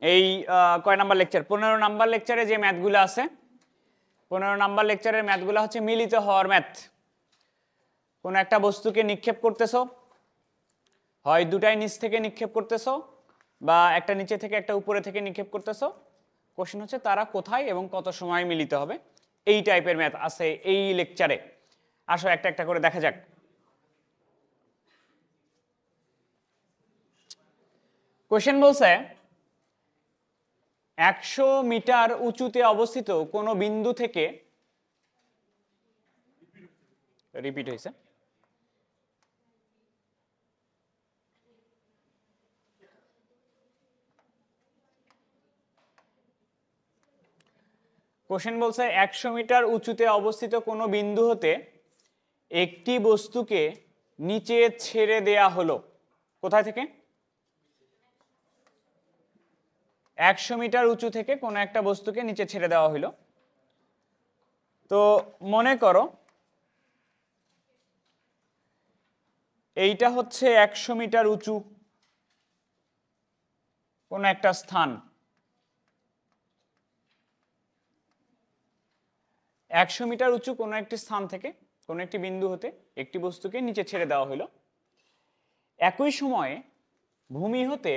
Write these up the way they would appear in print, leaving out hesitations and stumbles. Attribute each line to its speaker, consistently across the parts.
Speaker 1: এই কয় number lecture? 15 number লেকচারে যে ম্যাথগুলো আছে, 15 নাম্বার লেকচারের ম্যাথগুলো হচ্ছে মিলিত হওয়ার ম্যাথ। কোনো একটা বস্তুকে নিক্ষেপ করতেছো, হয় দুটাই নিচ থেকে নিক্ষেপ করতেছো বা একটা নিচে থেকে একটা উপরে থেকে নিক্ষেপ করতেছো। কোশ্চেন হচ্ছে তারা কোথায় এবং কত সময় মিলিত হবে। এই টাইপের ম্যাথ আছে এই লেকচারে। আসো একটা একটা করে দেখা যাক। কোশ্চেন বলছে 100 মিটার উঁচুতে অবস্থিত কোনো বিন্দু থেকে, রিপিট হয়েছে, কোশ্চেন বলছে 100 মিটার উঁচুতে অবস্থিত কোনো বিন্দু হতে একটি বস্তুকে নিচে ছেড়ে দেয়া হলো। কোথায় থেকে? 100 মিটার উঁচু থেকে কোনো একটা বস্তুকে নিচে ছেড়ে দেওয়া হলো। তো মনে করো এইটা হচ্ছে 100 মিটার উঁচু কোনো একটা স্থান। 100 মিটার উঁচু কোনো একটি স্থান থেকে কোনো একটি বিন্দু হতে একটি বস্তুকে নিচে ছেড়ে দেওয়া হলো। একই সময়ে ভূমি হতে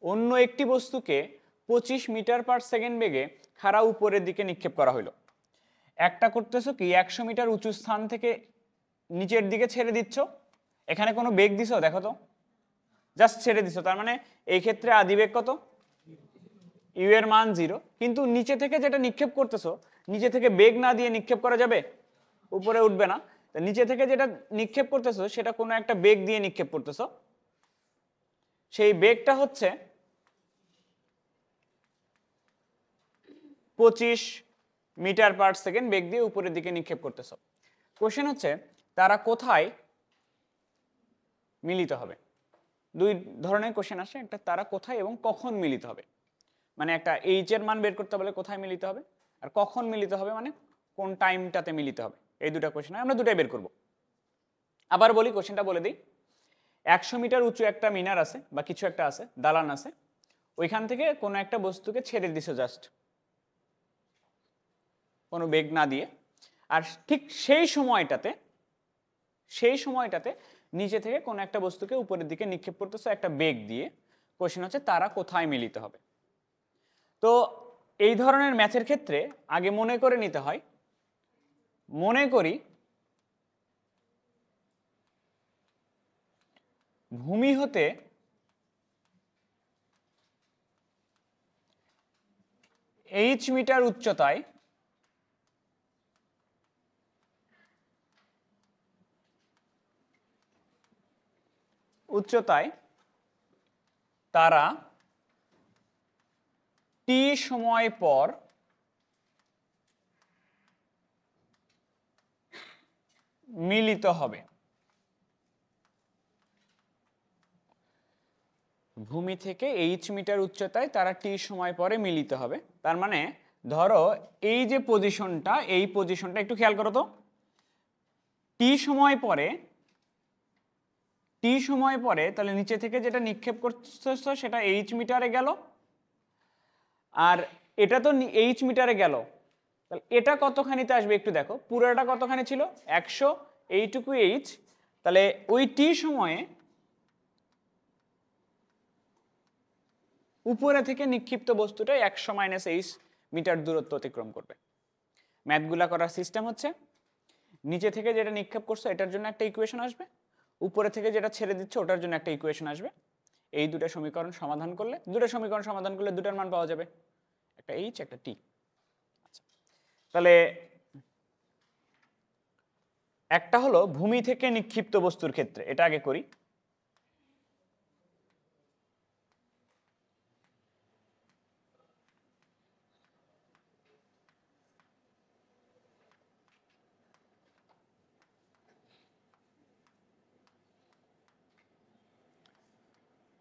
Speaker 1: অন্য একটি বস্তুকে 25 মিটার পার সেকেন্ড বেগে খাড়া উপরের দিকে নিক্ষেপ করা হলো। একটা করতেছো কি 100 মিটার উঁচু স্থান থেকে নিচের দিকে ছেড়ে দিচ্ছ, এখানে কোনো বেগ দিছো? দেখো তো, জাস্ট ছেড়ে দিছো, তার মানে এই ক্ষেত্রে আদিবেগ কত? ইউ এর মান 0। কিন্তু নিচে থেকে যেটা নিক্ষেপ করতেছো, নিচে থেকে বেগ না দিয়ে নিক্ষেপ করা যাবে? উপরে উঠবে না। নিচে থেকে যেটা নিক্ষেপ করতেছো সেটা কোনো একটা বেগ দিয়ে নিক্ষেপ করতেছো, সেই বেগটা হচ্ছে 25 মিটার পার সেকেন্ড বেগ দিয়ে উপরের দিকে নিক্ষেপ করতেছো। কোশ্চেন হচ্ছে তারা কোথায় মিলিত হবে। দুই ধরনের কোশ্চেন আসে, একটা তারা কোথায় এবং কখন মিলিত হবে। মানে একটা এইচ এর মান বের করতে বলে কোথায় মিলিত হবে, আর কখন মিলিত হবে মানে কোন টাইমটাতে মিলিত হবে। এই দুটা কোশ্চেন আমরা দুটাই বের করব। আবার বলি, কোশ্চেনটা বলে দিই। 100 মিটার উঁচু একটা মিনার আছে বা কিছু একটা আছে, দালান আছে, ওইখান থেকে কোনো একটা বস্তুকে ছেড়ে দিছো জাস্ট, কোনো বেগ না দিয়ে। আর ঠিক সেই সময়টাতে নিচে থেকে কোনো একটা বস্তুকে উপরের দিকে নিক্ষেপ করতেছো একটা বেগ দিয়ে। কোশ্চেন হচ্ছে তারা কোথায় মিলিত হবে। তো এই ধরনের ম্যাথের ক্ষেত্রে আগে মনে করে নিতে হয়, মনে করি ভূমি হতে h মিটার উচ্চতায় তারা t সময় পর মিলিত হবে। ভূমি থেকে h মিটার উচ্চতায় তারা t সময় পরে মিলিত হবে। তার মানে ধরো এই যে পজিশনটা, এই পজিশনটা একটু খেয়াল করো তো, t সময় পরে তাহলে নিচে থেকে যেটা নিক্ষেপ করতেছো সেটা h মিটারে গেল, আর এটা তো h মিটারে গেল, তাহলে এটা কতখানিতে আসবে একটু দেখো। পুরোটা কতখানি ছিল? 100, এইটুকু h, তাহলে ওই t সময়ে উপরে থেকে নিক্ষিপ্ত বস্তুটা 100 মাইনাস h মিটার দূরত্ব অতিক্রম করবে। ম্যাথগুলা করার সিস্টেম হচ্ছে নিচে থেকে যেটা নিক্ষেপ করছো এটার জন্য একটা ইকুয়েশন আসবে, উপরে থেকে যেটা ছেড়ে দিচ্ছে ওটার জন্য একটা ইকুয়েশন আসবে। এই দুটো সমীকরণ সমাধান করলে দুটার মান পাওয়া যাবে, একটা h একটা t। আচ্ছা, তাহলে একটা হলো ভূমি থেকে নিক্ষিপ্ত বস্তুর ক্ষেত্রে, এটা আগে করি।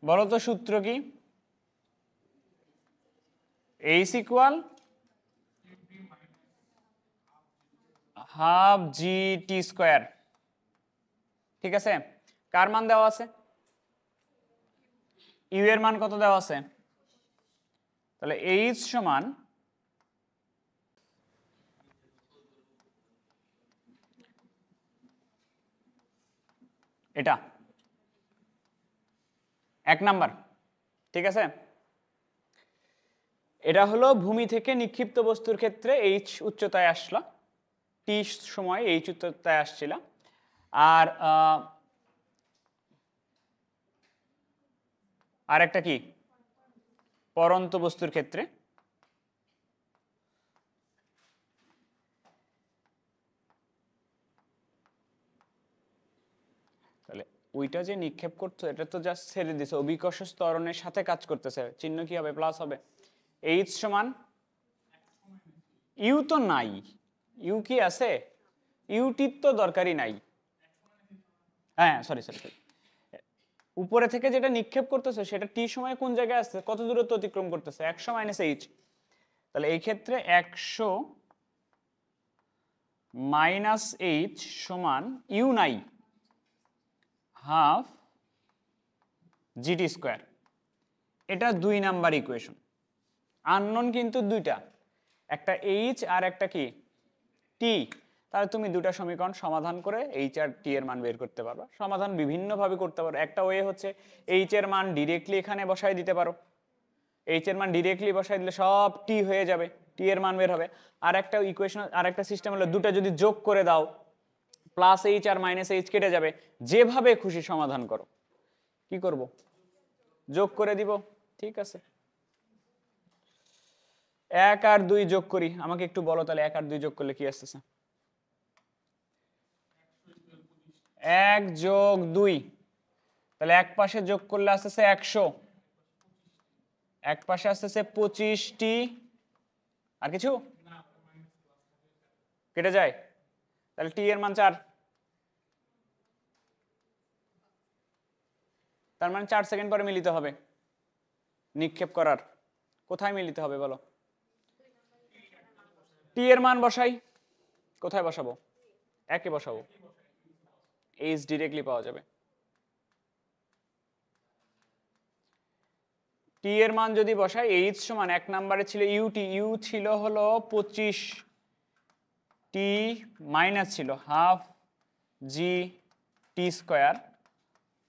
Speaker 1: বলো তো সূত্র কি? h ইকুয়াল হাফ জি টি স্কোয়ার। ঠিক আছে, কার মান দেওয়া আছে? ইউ এর মান কত দেওয়া আছে? তাহলে এইচ সমান এটা 1 নাম্বার, ঠিক আছে। এটা হলো ভূমি থেকে নিক্ষিপ্ত বস্তুর ক্ষেত্রে এইচ উচ্চতায় আসলো, টি সময় এইচ উচ্চতায় আসছিল। আর আরেকটা কি পরন্ত বস্তুর ক্ষেত্রে তাহলে ওইটা যে নিক্ষেপ করতো এটা তো জাস্ট ছেড়ে দিছে, অভিকর্ষ ত্বরণের সাথে কাজ করতেছে, চিহ্ন কি হবে? প্লাস হবে। এইচ সমান ইউ তো নাই, ইউ কি আছে? ইউটির তো দরকারই নাই। হ্যাঁ সরি সরি সরি, উপরে থেকে যেটা নিক্ষেপ করতেছে সেটা টি সময় কোন জায়গায় আসছে, কত দূরত্ব অতিক্রম করতেছে? 100 মাইনাস এইচ। তাহলে এই ক্ষেত্রে 100 মাইনাস এইচ সমান ইউ নাই, হাফ জিটি স্কোয়ার। এটা 2 নাম্বার ইকুয়েশন। আননোন কিন্তু দুইটা, একটা এইচ আর একটা কি টি। তাহলে তুমি দুটা সমীকরণ সমাধান করে এইচ আর টি এর মান বের করতে পারবা। সমাধান বিভিন্নভাবে করতে পারো। একটা ওয়ে হচ্ছে এইচ এর মান ডিরেক্টলি এখানে বসাই দিতে পারো, এইচ এর মান ডিরেক্টলি বসাই দিলে সব টি হয়ে যাবে, টি এর মান বের হবে। আর একটা ইকুয়েশন, আর একটা সিস্টেম হলো দুটা যদি যোগ করে দাও, plus H R minus H কেটে যাবে। যেভাবে খুশি সমাধান করো। কি করব? যোগ করে দিব, ঠিক আছে। 1 আর 2 যোগ করি, আমাকে একটু বলো তাহলে 1 আর 2 যোগ করলে কি আসতেছে? 1 যোগ 2, তাহলে এক পাশে যোগ করলে আসতেছে 100, এক পাশে আসতেছে 25টি, আর কিছু কেটে যায়, তাহলে টি এর মান 4। তার মানে 4 সেকেন্ড পরে মিলিত হবে নিক্ষেপ করার। কোথায় মিলিত হবে বলো? টি এর মান বসাই, কোথায় বসাবো? একে বসাবো, এইচ ডিরেক্টলি পাওয়া যাবে। টি এর মান যদি বসাই, এইচ সমান 1 নম্বরে ছিল ইউটি, ইউ ছিল হলো 25, টি মাইনাস ছিল হাফ জি টি স্কোয়ার,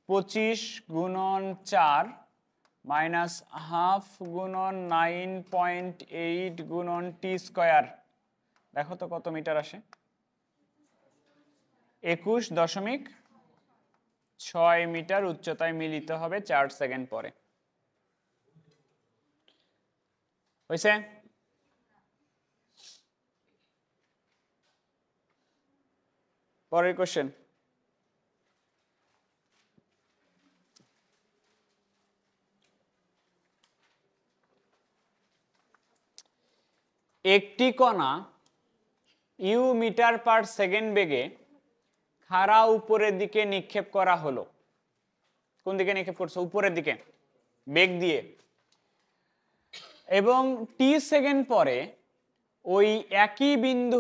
Speaker 1: 25 গুণন 4 মাইনাস হাফ গুণন 9.8 গুণন টি স্কোয়ার। দেখো তো কত মিটার আসে? 21.6 মিটার উচ্চতায় মিলিত হবে 4 সেকেন্ড পরে। হয়েছে? পরের কোশ্চেন। একটি কণা ইউ মিটার পার সেকেন্ড বেগে খাড়া উপরের দিকে নিক্ষেপ করা হলো। কোন দিকে নিক্ষেপ করছে? উপরের দিকে, বেগ দিয়ে। এবং টি সেকেন্ড পরে ওই একই বিন্দু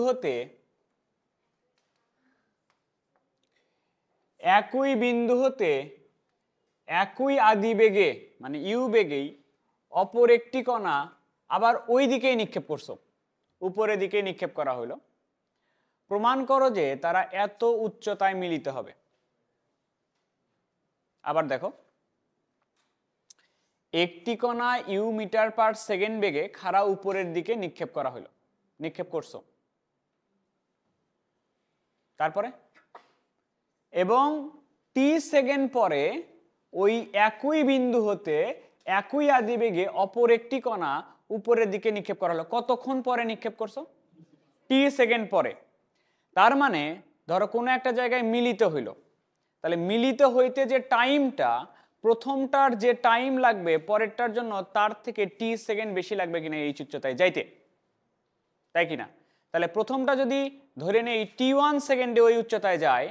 Speaker 1: হতে একই আদি বেগে মানে ইউ বেগেই অপর একটি কণা আবার ওই দিকেই নিক্ষেপ করছো, উপরের দিকে নিক্ষেপ করা হলো। প্রমাণ করো যে তারা এত উচ্চতায় মিলিত হবে। আবার দেখো, একটি কণা ইউ মিটার পার সেকেন্ড বেগে খাড়া উপরের দিকে নিক্ষেপ করা হলো, নিক্ষেপ করছো। তারপরে এবং টি সেকেন্ড পরে ওই একই বিন্দু হতে একই আদি বেগে অপর একটি কণা উপরের দিকে নিক্ষেপ করা হলো। কতক্ষণ পরে নিক্ষেপ করছো? টি সেকেন্ড পরে। তার মানে ধরো কোনো একটা জায়গায় মিলিত হইল, তাহলে মিলিত হইতে যে টাইমটা, প্রথমটার যে টাইম লাগবে পরেরটার জন্য তার থেকে টি সেকেন্ড বেশি লাগবে কিনা এই উচ্চতায় যাইতে, তাই কিনা? তাহলে প্রথমটা যদি ধরে নেই টি ওয়ান সেকেন্ডে ওই উচ্চতায় যায়,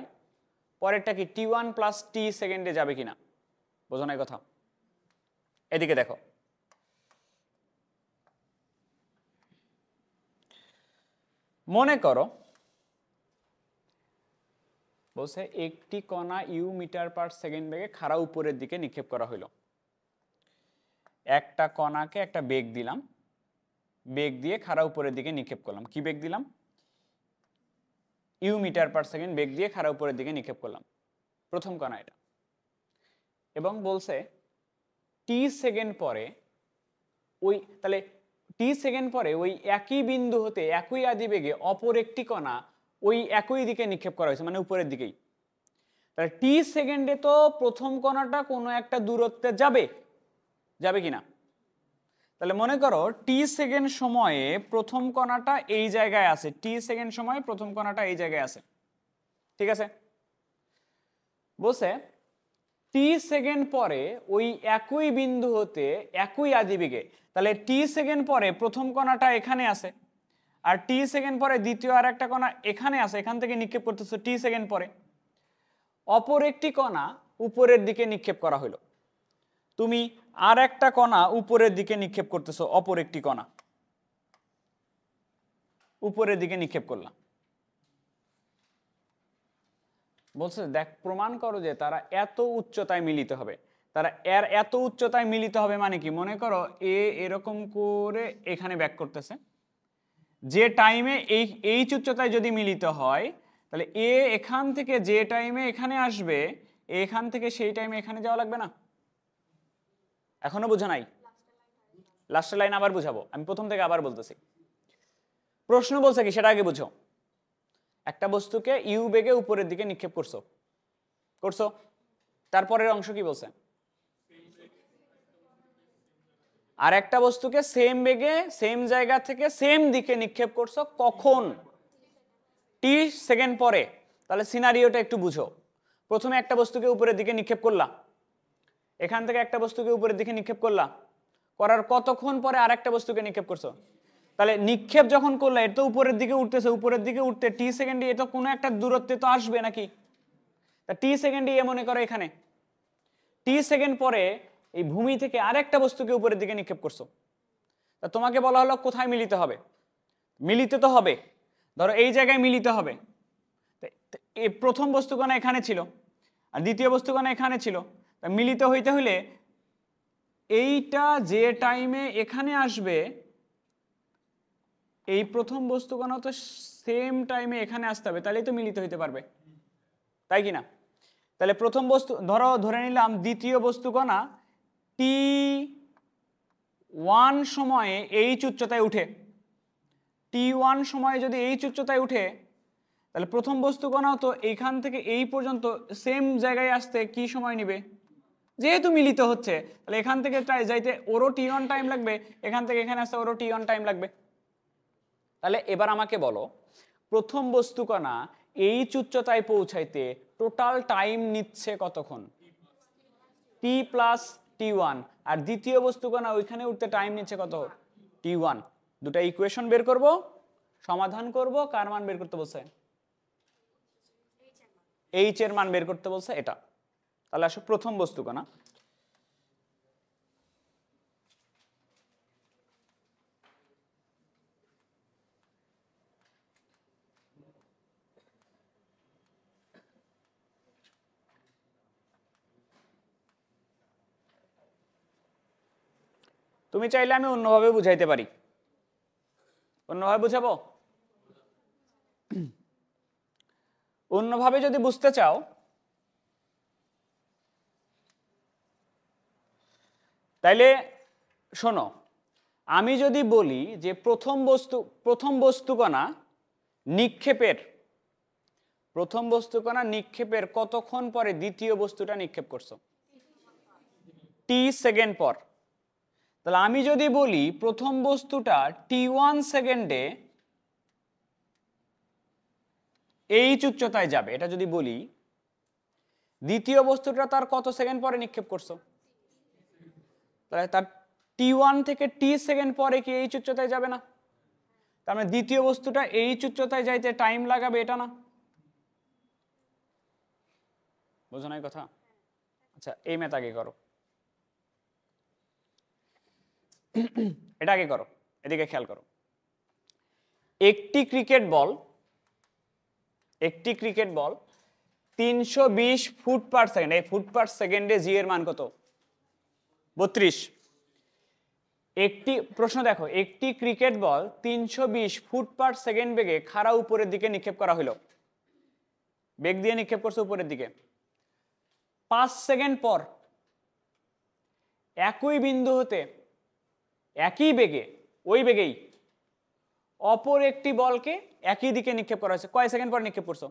Speaker 1: পরেরটা কি টি ওয়ান প্লাস টি সেকেন্ডে যাবে কিনা? বোঝো না কথা? এদিকে দেখো, মনে করো বলছে একটি কণা ইউ মিটার পার সেকেন্ড বেগে খাড়া উপরের দিকে নিক্ষেপ করা হইল। একটা কণাকে একটা বেগ দিলাম, বেগ দিয়ে খাড়া উপরের দিকে নিক্ষেপ করলাম। কি বেগ দিলাম? ইউ মিটার পার সেকেন্ড বেগ দিয়ে খাড়া উপরের দিকে নিক্ষেপ করলাম, প্রথম কণা এটা। এবং বলছে টি সেকেন্ড পরে ওই, তাহলে টি সেকেন্ড পরে ওই একই বিন্দু হতে একই আদিবেগে অপর একটি কণা ওই একই দিকে নিক্ষেপ করা হয়েছে, মানে উপরের দিকেই। তাহলে টি সেকেন্ডে তো প্রথম কণাটা কোনো একটা দূরত্বে যাবে, যাবে কিনা? তাহলে মনে করো টি সেকেন্ড সময়ে প্রথম কণাটা এই জায়গায় আছে, টি সেকেন্ড সময়ে প্রথম কণাটা এই জায়গায় আছে, ঠিক আছে? বলছে টি সেকেন্ড পরে ওই একই বিন্দু হতে একই আদিবেগে, তাহলে টি সেকেন্ড পরে প্রথম কণাটা এখানে আছে, আর টি সেকেন্ড পরে দ্বিতীয় আর একটা কণা এখানে আছে, এখান থেকে নিক্ষেপ করতেছে টি সেকেন্ড পরে। অপর একটি কণা উপরের দিকে নিক্ষেপ করা হলো, তুমি আর একটা কণা উপরের দিকে নিক্ষেপ করতেছো, অপর একটি কণা উপরের দিকে নিক্ষেপ করলাম। বলছে দেখ প্রমাণ করো যে তারা এত উচ্চতায় মিলিত হবে। তারা এত উচ্চতায় মিলিত হবে মানে কি? মনে করো এ এরকম করে এখানে ব্যাক করতেছে, যে টাইমে এই উচ্চতায় যদি মিলিত হয় তাহলে এ এখান থেকে যে টাইমে এখানে আসবে, এখান থেকে সেই টাইমে এখানে যাওয়া লাগবে না? এখনো বোঝা নাই? লাস্টের লাইন আবার বুঝাবো, আমি প্রথম থেকে আবার বলতেছি। প্রশ্ন বলছে কি সেটা আগে বুঝো। একটা বস্তুকে ইউ বেগে উপরের দিকে নিক্ষেপ করছো, তারপরের অংশ কি বলছে? আর একটা বস্তুকে সেম বেগে সেম জায়গা থেকে সেম দিকে নিক্ষেপ করছো, কখন? টি সেকেন্ড পরে। তাহলে সিনারিওটা একটু বুঝো। প্রথমে একটা বস্তুকে উপরের দিকে নিক্ষেপ করলা, এখান থেকে একটা বস্তুকে উপরের দিকে নিক্ষেপ করলা, করার কতক্ষণ পরে আর একটা বস্তুকে নিক্ষেপ করছো? তাহলে নিক্ষেপ যখন করলে এটা তো উপরের দিকে উঠতেছে, উপরের দিকে উঠতে টি সেকেন্ডে এটা কোনো একটা দূরত্বে তো আসবে নাকি? তা টি সেকেন্ডে মনে করো এখানে টি সেকেন্ড পরে এই ভূমি থেকে আরেকটা বস্তুকে উপরের দিকে নিক্ষেপ করছো, তা তোমাকে বলা হলো কোথায় মিলিত হবে? মিলিত তো হবে, ধরো এই জায়গায় মিলিত হবে। এই প্রথম বস্তুকণা এখানে ছিল আর দ্বিতীয় বস্তুকণা এখানে ছিল, তা মিলিত হইতে হইলে এইটা যে টাইমে এখানে আসবে এই প্রথম বস্তুকণা তো সেম টাইমে এখানে আসতে হবে, তাহলেই তো মিলিত হইতে পারবে, তাই কি না? তাহলে প্রথম বস্তু ধরে নিলাম দ্বিতীয় বস্তুকণা T1 সময়ে এইচ উচ্চতায় উঠে, T1 সময়ে যদি এইচ উচ্চতায় উঠে তাহলে প্রথম বস্তুকণাও তো এইখান থেকে এই পর্যন্ত সেম জায়গায় আসতে কি সময় নেবে? যেহেতু মিলিত হচ্ছে তাহলে এখান থেকে যাইতে ওরও T1 টাইম লাগবে, এখান থেকে এখানে আসতে ওরও T1 টাইম লাগবে। তাহলে এবার আমাকে বলো প্রথম বস্তুকণা এইচ উচ্চতায় পৌঁছাইতে টোটাল টাইম নিচ্ছে কতক্ষণ? T+T1। আর দ্বিতীয় বস্তুকণা ওইখানে উঠতে টাইম নিচ্ছে কত? T1। দুটা ইকুয়েশন বের করব, সমাধান করব, কার মান বের করতে বলছে? এইচ এর মান বের করতে বলছে এটা। তাহলে আসো প্রথম বস্তুকণা, তুমি চাইলে আমি অন্যভাবে বুঝাইতে পারি, অন্যভাবে বুঝাবো? অন্যভাবে যদি বুঝতে চাও তাইলে শোনো, আমি যদি বলি যে প্রথম বস্তুকণা নিক্ষেপের কতক্ষণ পরে দ্বিতীয় বস্তুটা নিক্ষেপ করছো? টি সেকেন্ড পর। তাহলে আমি যদি বলি প্রথম বস্তুটা T1 সেকেন্ডে এইচ উচ্চতায় যাবে, এটা যদি বলি, দ্বিতীয় বস্তুটা তার কত সেকেন্ড পরে নিক্ষেপ করছো? তাহলে তার T1 থেকে টি সেকেন্ড পরে কি এইচ উচ্চতায় যাবে না? তার মানে দ্বিতীয় বস্তুটা এইচ উচ্চতায় যাইতে টাইম লাগাবে, এটা না? বুঝো নাই কথা? আচ্ছা এই ম্যাথ আগে করো, এটা আগে করো, এদিকে খেয়াল করো। একটি cricket ball 320 foot per second, এই ফুট পার সেকেন্ডে জি এর মান কত? 32। একটি প্রশ্ন দেখো, একটি cricket ball 320 foot per second বেগে খাড়া উপরের দিকে নিক্ষেপ করা হলো। বেগ দিয়ে নিক্ষেপ করছে উপরের দিকে। 5 সেকেন্ড পর একই বিন্দু হতে একই বেগে, ওই বেগেই অপর একটি বলকে একই দিকে নিক্ষেপ করা হয়েছে। কয় সেকেন্ড পর নিক্ষেপ করছো?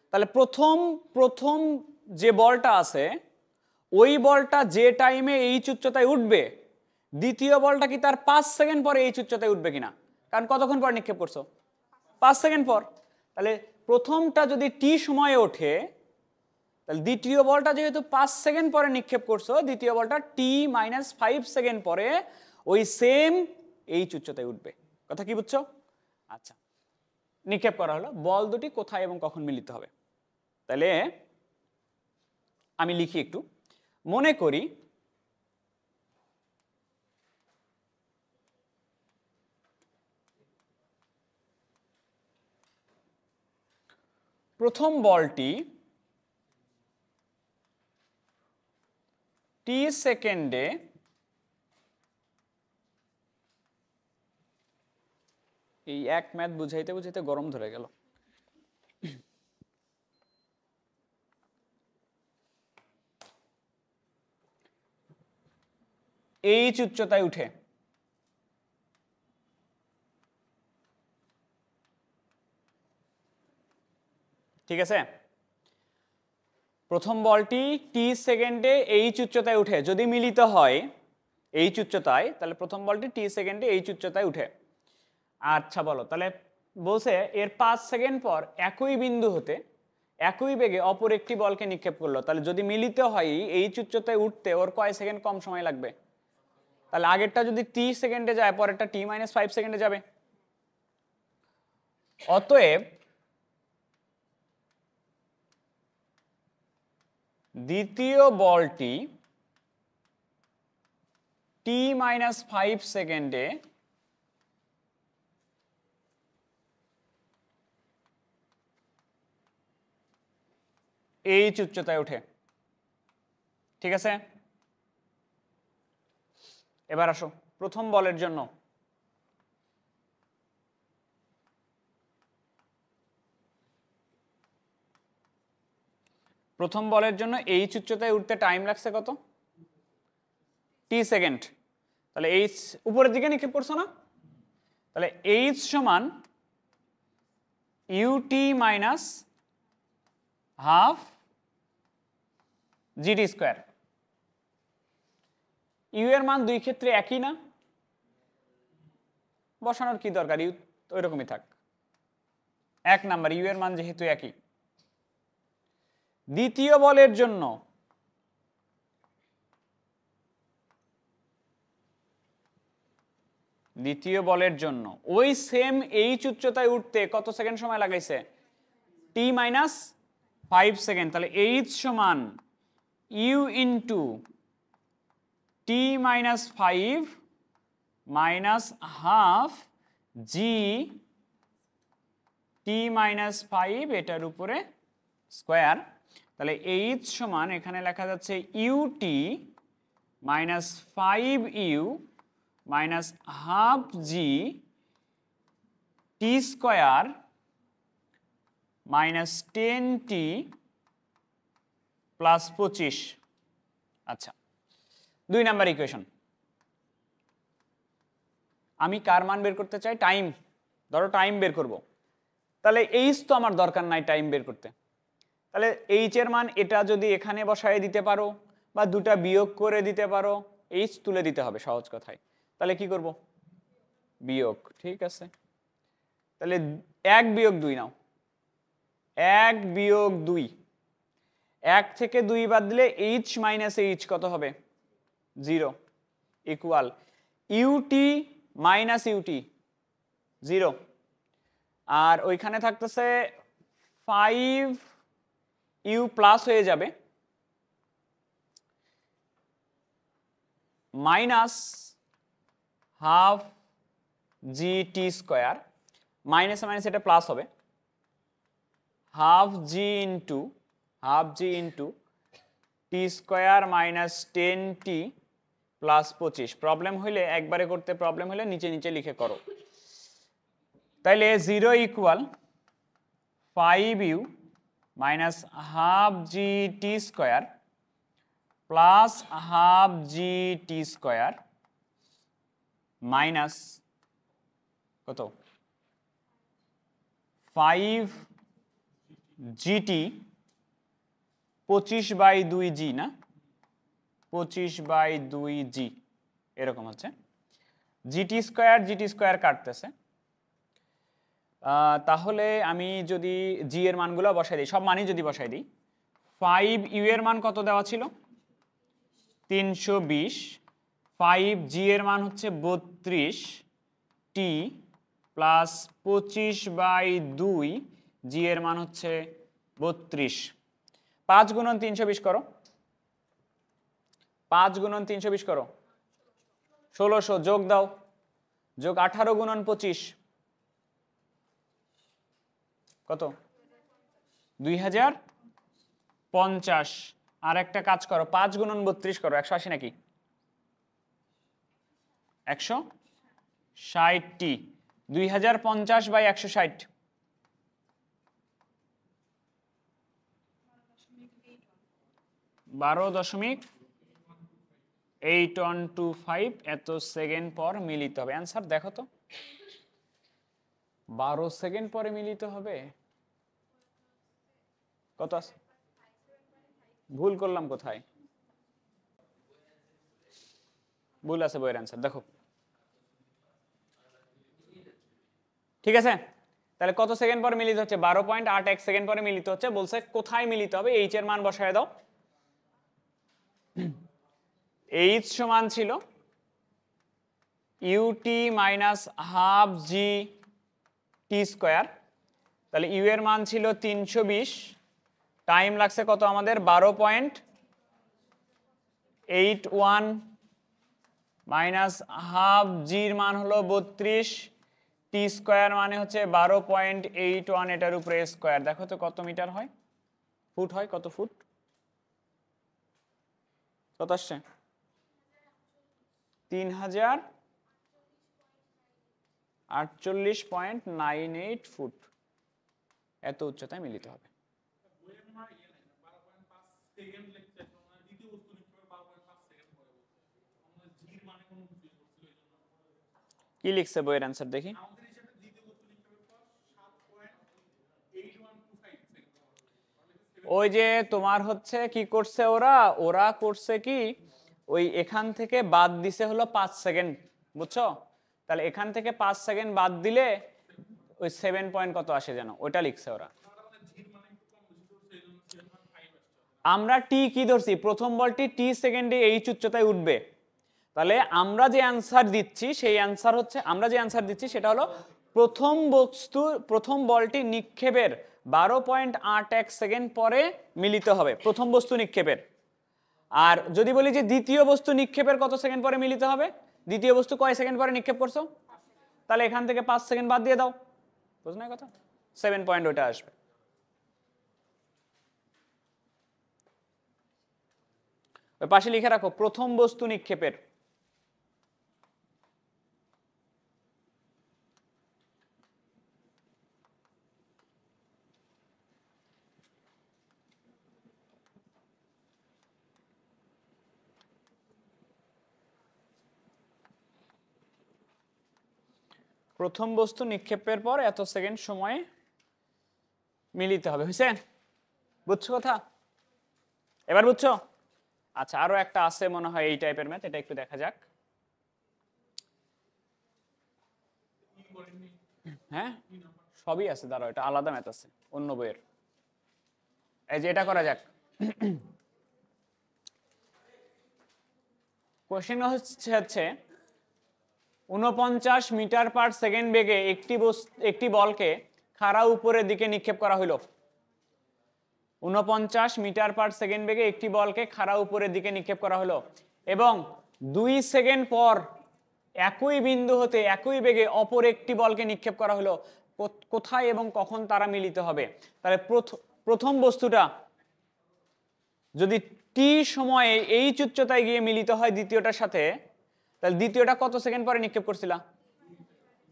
Speaker 1: তাহলে প্রথম যে বলটা আছে ওই বলটা যে টাইমে এই উচ্চতায় উঠবে, দ্বিতীয় বলটা কি তার 5 সেকেন্ড পরে এই উচ্চতায় উঠবে কিনা? কারণ কতক্ষণ পর নিক্ষেপ করছো? 5 সেকেন্ড পর। তাহলে প্রথমটা যদি টি সময়ে ওঠে, তাহলে দ্বিতীয় বলটা যেহেতু 5 সেকেন্ড পরে নিক্ষেপ করছো, দ্বিতীয় বলটা t-5 সেকেন্ড পরে ওই সেম এই উচ্চতায় উঠবে। কথা কি বুঝছো? আচ্ছা, নিক্ষেপ করা হলো। বল দুটি কোথায় এবং কখন মিলিত হবে? তাহলে আমি লিখি একটু। মনে করি প্রথম বলটি টি সেকেন্ডে এই এক ম্যাথ বুঝাইতে বুঝাইতে গরম ধরে গেল। এই উচ্চতায় উঠে, ঠিক আছে? প্রথম বলটি টি সেকেন্ডে এই উচ্চতায় উঠে, যদি মিলিত হয় এই উচ্চতায়, তাহলে প্রথম বলটি টি সেকেন্ডে এই উচ্চতায় উঠে। আচ্ছা বলো, তাহলে বলছে এর 5 সেকেন্ড পর একই বিন্দু হতে একই বেগে অপর একটি বলকে নিক্ষেপ করলো। তাহলে যদি মিলিত হয় এই উচ্চতায় উঠতে ওর কয় সেকেন্ড কম সময় লাগবে? তাহলে আগেরটা যদি টি সেকেন্ডে যায়, পরেরটা t-5 সেকেন্ডে যাবে। অতএব দ্বিতীয় বলটি t-5 সেকেন্ডে এই উচ্চতায় ওঠে। ঠিক আছে, এবার আসো প্রথম বলের জন্য। প্রথম বলের জন্য এই উচ্চতায় উঠতে টাইম লাগছে কত? টি সেকেন্ড। তাহলে এইচ উপরের দিকে নিক্ষেপ করছো না? তাহলে এইচ সমান UT minus half G T square. U এর মান দুই ক্ষেত্রে একই না? বসানোর কি দরকার, ইউ ওই রকমই থাক। এক নাম্বার, ইউ এর মান যেহেতু একই। দ্বিতীয় বলের জন্য ওই সেম এইচ উচ্চতায় উঠতে কত সেকেন্ড সময় লাগাইছে? t-5 second. তাহলে এইচ সমান U into t-5 minus half G t-5 এটার উপরে স্কোয়ার। তাহলে এইচ সমান এখানে লেখা যাচ্ছে u t minus 5u minus half জি টি স্কোয়ার মাইনাস 10t প্লাস 25। আচ্ছা, 2 নাম্বার ইকুয়েশন। আমি কার মান বের করতে চাই? টাইম। ধরো টাইম বের করব, তাহলে এইচ তো আমার দরকার নাই টাইম বের করতে। তাহলে এইচ এর মান এটা যদি এখানে বসায় দিতে পারো বা দুটা বিয়োগ করে দিতে পারো, এইচ তুলে দিতে হবে সহজ কথায়। তাহলে কি করব? বিয়োগ। ঠিক আছে, তাহলে 1 বিয়োগ 2 নাও। 1 বিয়োগ 2, 1 থেকে 2 বাদ দিলে এইচ মাইনাস এইচ কত হবে? 0 ইকুয়াল ইউটি মাইনাস ইউটি 0। আর ওইখানে থাকতেছে 5u প্লাস হয়ে যাবে মাইনাস হাফ জি টি স্কোয়ার, মাইনাস মাইনাস এটা প্লাস হবে, half g into t square minus 10t plus 25। Problem হইলে একবারে করতে প্রবলেম হলে নিচে নিচে লিখে করো। তাইলে 0 ইকুয়াল 5u মাইনাস হাফ জি টি স্কোয়ার প্লাস হাফ জি টি স্কোয়ার মাইনাস কত 5 জিটি 25/2g না 25/2g এরকম হচ্ছে। জিটি স্কোয়ার কাটতেছে, তাহলে আমি যদি জি এর মানগুলো বসাই দিই, সব মানই যদি বসাই দিই, 5u এর মান কত দেওয়া ছিল 320, 5g এর মান হচ্ছে 32 টি প্লাস 25/2 জি এর মান হচ্ছে 32। 5 গুণন 320 করো, 5 গুণন 320 করো 1600, যোগ দাও, যোগ 18 গুণন 25 কত 2050। আর একটা কাজ করো, 5 গুণন 32 করো 180 নাকি 160টি, 2050/160 12.8125 এত সেকেন্ড পর মিলিত হবে। অ্যান্সার দেখো তো, 12 সেকেন্ড পরে মিলিত হবে। কত আছে? ভুল করলাম কোথায়? ভুল আছে বইয়ের অ্যান্সার, দেখো। ঠিক আছে, তাহলে কত সেকেন্ড পরে মিলিত হচ্ছে? 12.81 সেকেন্ড পরে মিলিত হচ্ছে। বলছে কোথায় মিলিত হবে, এইচ এর মান বসায় দাও। এইচ সমান ছিল ইউটি মাইনাস হাফ জি টি স্কোয়ার, তাহলে ইউ এর মান ছিল 320, টাইম লাগছে কত আমাদের 12.81 মাইনাস হাফ জির মান হলো 32, টি স্কোয়ার মানে হচ্ছে 12.81, এটার উপরে স্কোয়ার। দেখো তো কত মিটার হয়, ফুট হয়, কত ফুট, কত আসছে? 3048.98 ফুট, এত উচ্চতায় মিলিত হবে। কি লিখছে বইয়ের অ্যান্সার দেখি? ওই যে তোমার হচ্ছে কি করছে ওরা করছে কি, ওই এখান থেকে বাদ দিছে হলো 5 সেকেন্ড, বুঝছো? তাহলে এখান থেকে 5 সেকেন্ড বাদ দিলে ওই 7 পয়েন্ট কত আসে যেন, ওইটা লিখছে ওরা। আমরা টি কি ধরছি, প্রথম বলটি টি সেকেন্ডে এইচ উচ্চতায় উঠবে। তাহলে আমরা যে অ্যান্সার দিচ্ছি সেই অ্যান্সার হচ্ছে, আমরা যে অ্যান্সার দিচ্ছি সেটা হলো প্রথম বলটি নিক্ষেপের 12.81 সেকেন্ড পরে মিলিত হবে, প্রথম বস্তু নিক্ষেপের। আর যদি বলি যে দ্বিতীয় বস্তু নিক্ষেপের কত সেকেন্ড পরে মিলিত হবে, দ্বিতীয় বস্তু কয় সেকেন্ড পরে নিক্ষেপ করছো, তাহলে এখান থেকে 5 সেকেন্ড বাদ দিয়ে দাও, বুঝলে কথা? 7 পয়েন্ট ওইটা আসবে। ওই পাশে লিখে রাখো প্রথম বস্তু নিক্ষেপের। প্রথম বস্তু নিক্ষেপের পর এত সেকেন্ড সময়ে মিলিতে হবে। হয়েছে? বুঝছো কথা? এবার বুঝছো? আচ্ছা, আরো একটা আছে মনে হয় এই টাইপের ম্যাথ, এটা একটু দেখা যাক। হ্যাঁ সবই আছে, দাঁড়াও, এটা আলাদা ম্যাথ আছে অন্য বইয়ের। এই যে এটা করা যাক। কোশ্চেন হচ্ছে 49 মিটার পার সেকেন্ড বেগে একটি বলকে খাড়া উপরের দিকে নিক্ষেপ করা হলো। 49 মিটার পার সেকেন্ড বেগে একটি বলকে খাড়া উপরের দিকে নিক্ষেপ করা হলো এবং 2 সেকেন্ড পর একই বিন্দু হতে একই বেগে অপর একটি বলকে নিক্ষেপ করা হলো। কোথায় এবং কখন তারা মিলিত হবে? তাহলে প্রথম বস্তুটা যদি টি সময়ে এইচ উচ্চতায় গিয়ে মিলিত হয় দ্বিতীয়টার সাথে, তাহলে দ্বিতীয়টা কত সেকেন্ড পরে নিক্ষেপ করছিল?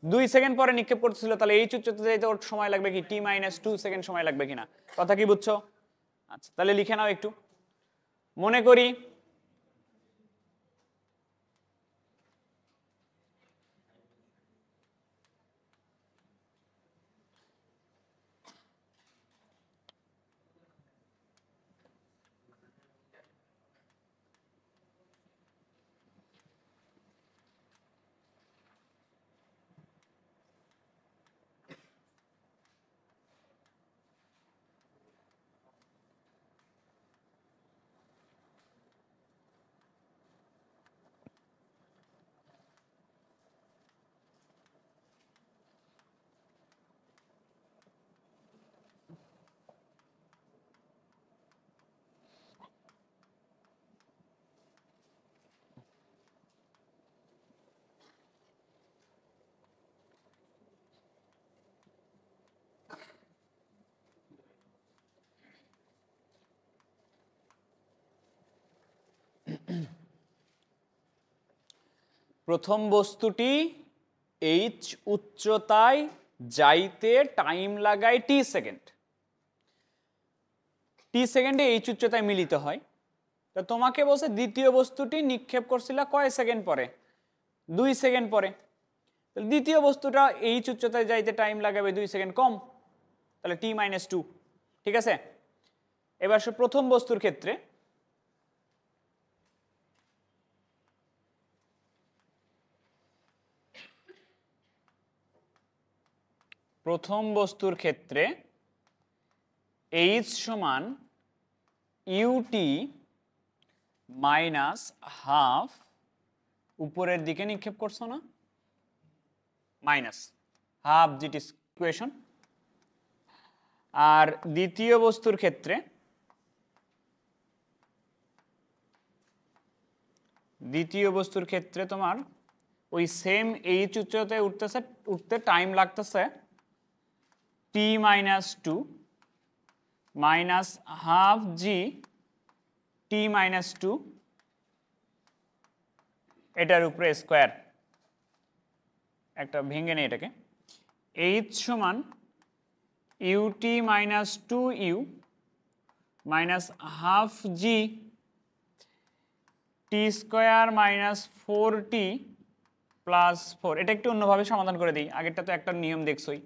Speaker 1: 2 সেকেন্ড পরে নিক্ষেপ করছিল, তাহলে এইচ উচ্চতায় যেতে ওর সময় লাগবে কি t-2 সেকেন্ড সময় লাগবে কিনা, কথা কি বুঝছো? আচ্ছা তাহলে লিখে নাও একটু। মনে করি প্রথম বস্তুটি এইচ উচ্চতায় যাইতে টাইম লাগায় টি সেকেন্ড, টি সেকেন্ডে এইচ উচ্চতায় মিলিত হয়। তো তোমাকে বলছে দ্বিতীয় বস্তুটি নিক্ষেপ করছিল কয় সেকেন্ড পরে? 2 সেকেন্ড পরে। দ্বিতীয় বস্তুটা এইচ উচ্চতায় যাইতে টাইম লাগাবে 2 সেকেন্ড কম, তাহলে t-2। ঠিক আছে, এবার প্রথম বস্তুর ক্ষেত্রে এইচ সমান ইউটি মাইনাস হাফ, উপরের দিকে নিক্ষেপ করছো না, মাইনাস হাফ জিটি ইকুয়েশন। আর দ্বিতীয় বস্তুর ক্ষেত্রে তোমার ওই সেম এইচ উচ্চতায় উঠতে টাইম লাগতেছে t-2 মাইনাস হাফ জি t-2 এটার উপরে স্কোয়ার। একটা ভেঙে নেই এটাকে, এইচ সমান UT minus 2u minus half জি টি স্কোয়ার মাইনাস 4t প্লাস 4। এটা একটু অন্যভাবে সমাধান করে দিই, আগেরটা তো একটা নিয়ম দেখছই।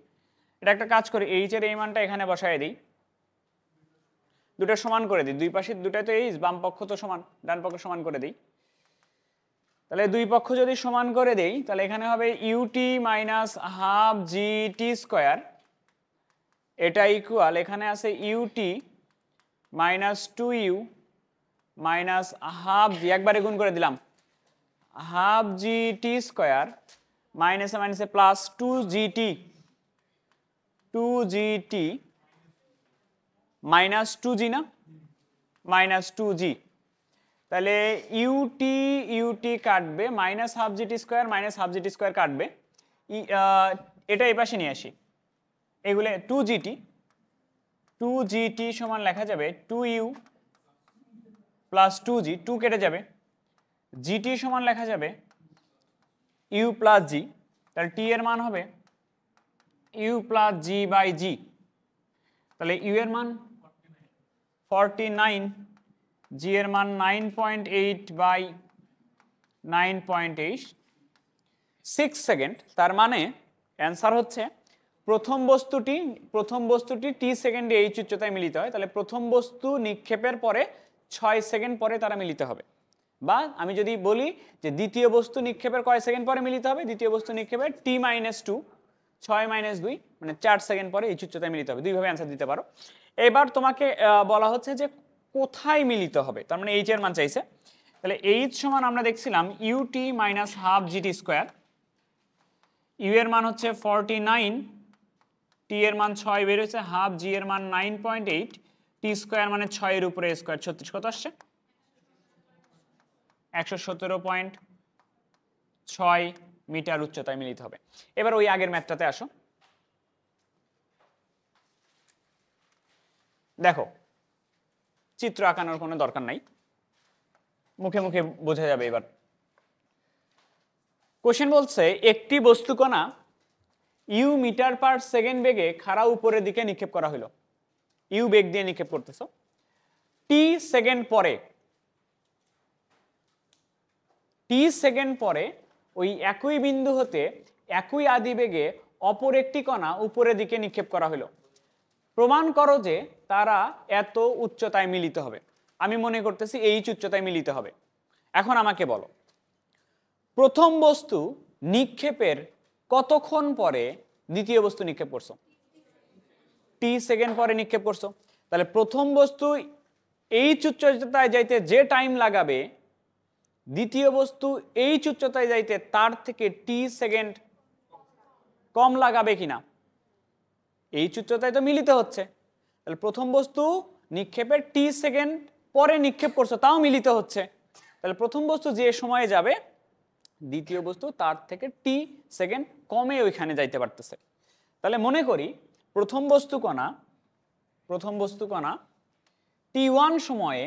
Speaker 1: এটা একটা কাজ করি, এইচ এর এই মানটা এখানে বসায় দিই, দুটো সমান করে দিই, দুই পাশে দুটাই তো এইচ, বাম পক্ষ তো সমান, ডান পক্ষ সমান করে দিই। তাহলে দুই পক্ষ যদি সমান করে দেই তাহলে এখানে হবে ইউটি মাইনাস হাফ জি টি স্কোয়ার, এটা ইকুয়াল এখানে আছে u t minus 2u minus half g, একবারে গুণ করে দিলাম, হাফ জি টি স্কোয়ার মাইনাসে মাইনাসে প্লাস 2gt মাইনাস 2g না, মাইনাস 2g। তাহলে ইউটি কাটবে, minus half G T square minus half G T square কাটবে, এটা এই পাশে নিয়ে আসি, এগুলো 2gt সমান লেখা যাবে 2u প্লাস 2g, 2 কেটে যাবে, gt সমান লেখা যাবে u প্লাস জি, তাহলে t এর মান হবে u প্লাস জি বাই জি। তাহলে u এর মান 49, জি এর মান 9.8 বাই 9.8, 6 সেকেন্ড। তার মানে অ্যান্সার হচ্ছে প্রথম বস্তুটি টি সেকেন্ডে এইচ উচ্চতায় মিলিত হয়, তাহলে প্রথম বস্তু নিক্ষেপের পরে 6 সেকেন্ড পরে তারা মিলিত হবে। বা আমি যদি বলি যে দ্বিতীয় বস্তু নিক্ষেপের কয় সেকেন্ড পরে মিলিত হবে, দ্বিতীয় বস্তু নিক্ষেপের t-2 6-2 মানে 4 সেকেন্ড পরে এইচ উচ্চতায় মিলিত হবে। দুইভাবে অ্যান্সার দিতে পারো। এবার তোমাকে বলা হচ্ছে যে কোথায় মিলিত হবে, তার মানে এইচ এর মান চাইছে। তাহলে এইচ সমান আমরা দেখছিলাম U T minus half G T square, U এর মান হচ্ছে 49, টি এর মান 6 বের হয়েছে, হাফ জি এর মান 9.8, টি স্কোয়ার মানে 6 এর উপরে স্কোয়ার 36, কত আসছে 117.6 মিটার উচ্চতায় মিলিত হবে। এবার ওই আগের ম্যাথটাতে আসো, দেখো চিত্র আঁকানোর কোনো দরকার নাই, মুখে মুখে বোঝা যাবে। এবার কোশ্চেন বলছে একটি বস্তুকণা ইউ মিটার পার সেকেন্ড বেগে খাড়া উপরের দিকে নিক্ষেপ করা হলো। ইউ বেগ দিয়ে নিক্ষেপ করতেছো, টি সেকেন্ড পরে ওই একই বিন্দু হতে একই আদি বেগে অপর একটি কণা উপরের দিকে নিক্ষেপ করা হলো। প্রমাণ করো যে তারা এত উচ্চতায় মিলিত হবে। আমি মনে করতেছি এইচ উচ্চতায় মিলিত হবে। এখন আমাকে বলো, প্রথম বস্তু নিক্ষেপের কতক্ষণ পরে দ্বিতীয় বস্তু নিক্ষেপ করছো? টি সেকেন্ড পরে নিক্ষেপ করছো। তাহলে প্রথম বস্তু এইচ উচ্চতায় যাইতে যে টাইম লাগাবে, দ্বিতীয় বস্তু এইচ উচ্চতায় যাইতে তার থেকে টি সেকেন্ড কম লাগাবে কিনা? এইচ উচ্চতায় তো মিলিত হচ্ছে, তাহলে প্রথম বস্তু নিক্ষেপের টি সেকেন্ড পরে নিক্ষেপ করছো, তাও মিলিত হচ্ছে। তাহলে প্রথম বস্তু যে সময়ে যাবে, দ্বিতীয় বস্তু তার থেকে টি সেকেন্ড কমে ওইখানে যাইতে পারতেছে। তাহলে মনে করি প্রথম বস্তু কণা T1 সময়ে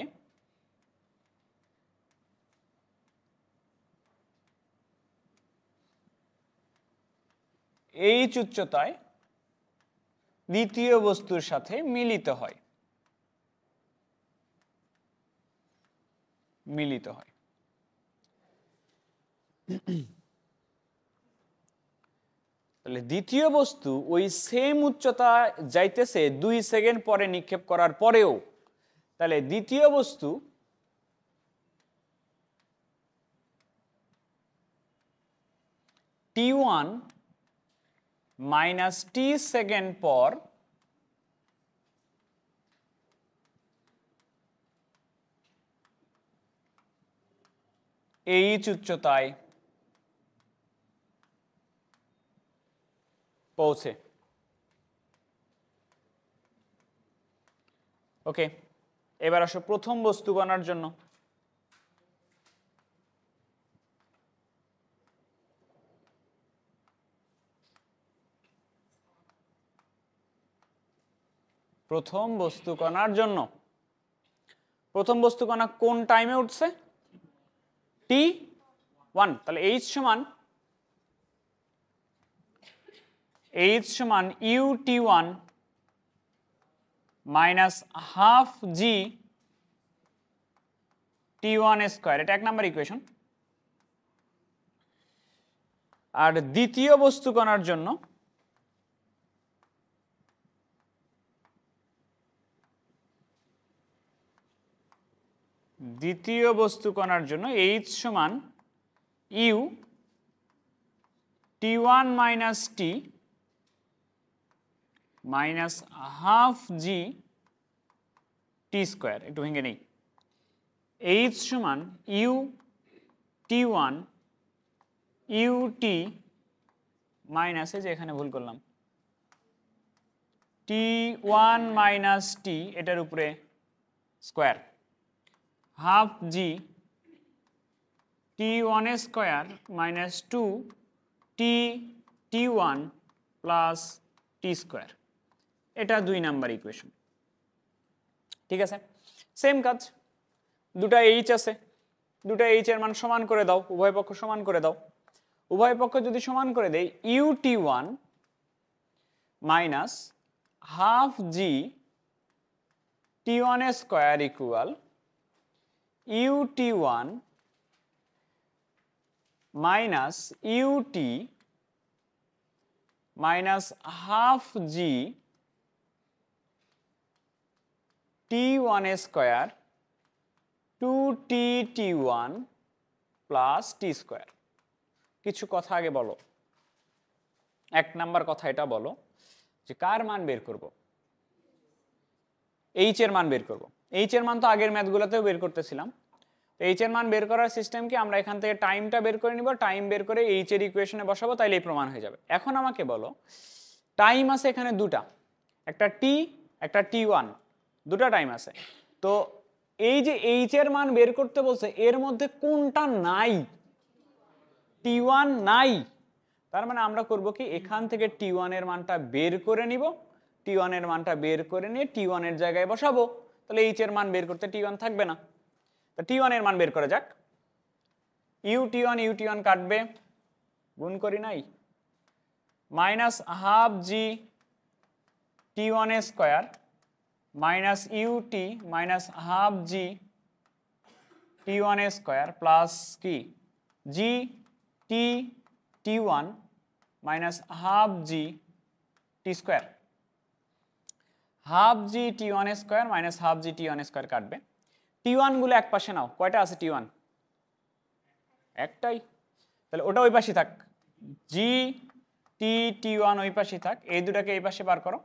Speaker 1: এইচ উচ্চতায় দ্বিতীয় বস্তুর সাথে মিলিত হয়। তাহলে দ্বিতীয় বস্তু ওই সেম উচ্চতা যাইতেছে 2 সেকেন্ড পরে নিক্ষেপ করার পরেও। তাহলে দ্বিতীয় বস্তু T1 মাইনাস টি সেকেন্ড পর এইচ উচ্চতায় পৌঁছে। ওকে, এবার আসো প্রথম বস্তু কণার জন্য। প্রথম বস্তু কণা কোন টাইমে উঠছে? T1। তাহলে H সমান UT1 minus half g T1 square. এটা 1 নম্বর ইকুয়েশন। আর দ্বিতীয় বস্তু কণার জন্য H সমান U T1 মাইনাস টি মাইনাস হাফ জি টি স্কোয়ার। একটু ভেঙে নেই। H সমান ইউ T1 UT মাইনাস, এই যে এখানে ভুল করলাম, T1 মাইনাস টি এটার উপরে square, half g T1 square minus 2 T1 plus t square. এটা 2 নাম্বার ইকুয়েশন। ঠিক আছে, সেম কাজ। দুটা এইচ আছে, দুটা এইচ এর মান সমান করে দাও, উভয় পক্ষ সমান করে দাও। উভয় পক্ষ যদি সমান করে দেই, UT1 minus half g T1 square equal UT1 minus UT minus half g T1 square 2T1 plus t square. কিছু কথা আগে বলো। 1 নাম্বার কথা এটা বলো যে কার মান বের করব? এইচ এর মান বের করব। এইচ এর মান তো আগের ম্যাথগুলোতেও বের করতেছিলাম। এইচ এর মান বের করার সিস্টেম কি, আমরা এখান থেকে টাইমটা বের করে নিব, টাইম বের করে এইচ এর ইকুয়েশনে বসাবো, তাইলেই প্রমাণ হয়ে যাবে। এখন আমাকে বলো, টাইম আছে এখানে দুটা, একটা টি একটা T1, দুটা টাইম আছে। তো এই যে এইচ এর মান বের করতে বলছে, এর মধ্যে কোনটা নাই? T1 নাই। তার মানে আমরা করব কি, এখান থেকে T1 এর মানটা বের করে নিব, T1 এর মানটা বের করে নিয়ে T1 এর জায়গায় বসাবো। তাহলে এইচ এর মান বের করতে T1 থাকবে না। তো টি1 এর মান বের করা যাক। ইউ টি ওয়ান কাটবে, গুণ করি নাই, minus half g t one square minus u t minus half g t one square plus কি জি টি1 মাইনাস হাফ জি টি square. Half g t one square minus half g t one square কাটবে। টি1 গুলো এক পাশে নাও, কয়টা আছে টি1? একটাই, তাহলে ওটা ওই পাশে থাক, জি টি1 ওই পাশে থাক, এই দুটাকে এই পাশে বার করো,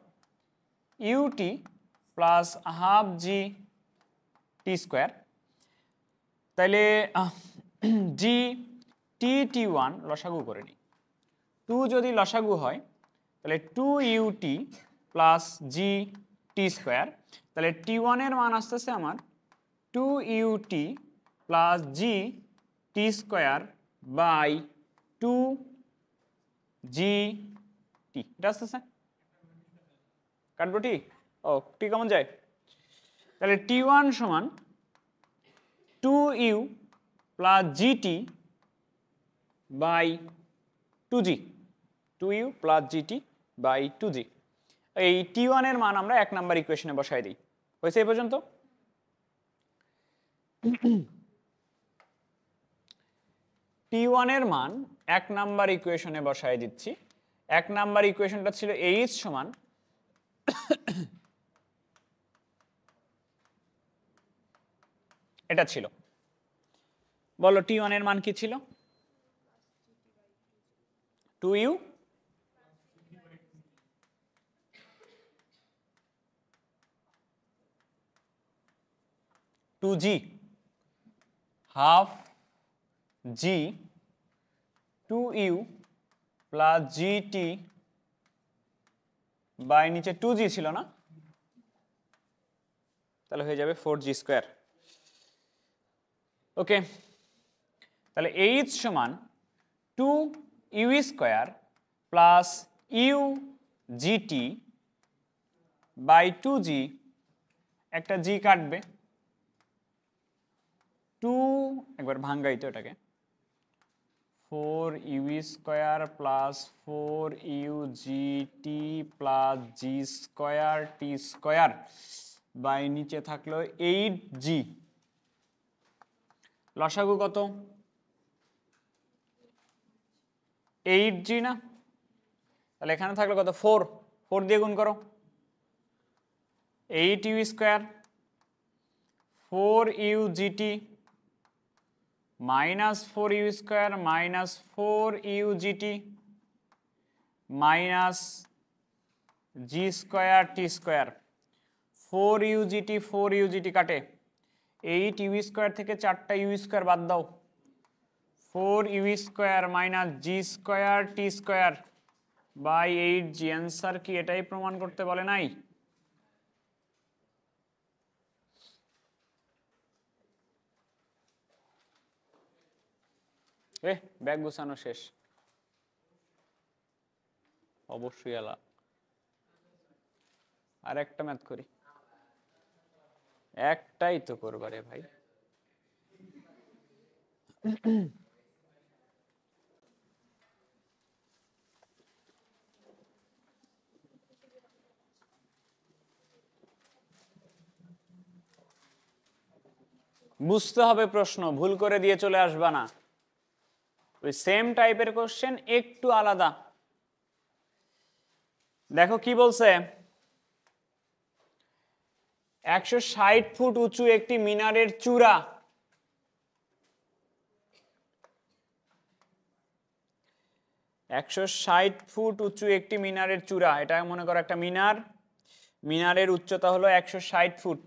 Speaker 1: ইউটি প্লাস হাফ জি টি স্কোয়ার। তাহলে জি টি1 লসাগু করে নিই, 2 যদি লসাগু হয় তাহলে 2ut প্লাস জি টি স্কোয়ার। তাহলে টি1 এর মান আসতেছে আমার 2ut plus G T square by 2gt, এটা আসতেছে, কাটবো টি? ও টি কেমন যায়? তাহলে টি1 সমান 2u plus G T by 2g, 2u plus G T by 2g। এই টি1 এর মান আমরা 1 নাম্বার ইকুয়েশনে বসাই দিই। হয়েছে এই পর্যন্ত? টি1 এর মান 1 নাম্বার ইকুয়েশনে বসাই দিচ্ছি। 1 নাম্বার ইকুয়েশনটা ছিল এইচ সমান এটা ছিল, বলো টি1 এর মান কি ছিল? 2u to G half G 2u plus G T by নিচে 2g ছিল না, তাহলে হয়ে যাবে 4g স্কোয়ার। ওকে, তাহলে এইচ সমান 2u square plus U G T by 2g, একটা জি কাটবে, 2 একবার ভাঙ্গাই তো এটাকে, 4u square plus 4ugt plus G square T square by নিচে থাকলো 8g। লসাগু কত? 8g না, তাহলে এখানে থাকলো কত? 4, 4 দিয়ে গুণ করো, 8u square 4ugt minus 4u square minus 4ugt minus জি স্কোয়ার টি স্কোয়ার, 4ugt কাটে, 8u স্কোয়ার থেকে 4টা ইউ স্কোয়ার বাদ দাও, 4u square minus G square T square by 8g। Answer কি এটাই প্রমাণ করতে বলে নাই? ব্যাগ গুছানো শেষ? অবশ্যই এলা, আর একটা ম্যাথ করি, একটাই তো করবারে ভাই। বুঝতে হবে প্রশ্ন, ভুল করে দিয়ে চলে আসবা না। ওই সেম টাইপের কোশ্চেন, একটু আলাদা। দেখো কি বলছে, 160 ফুট উঁচু একটি মিনারের চূড়া, 160 ফুট উঁচু একটি মিনারের চূড়া, এটা মনে করো একটা মিনার, মিনারের উচ্চতা হলো 160 ফুট,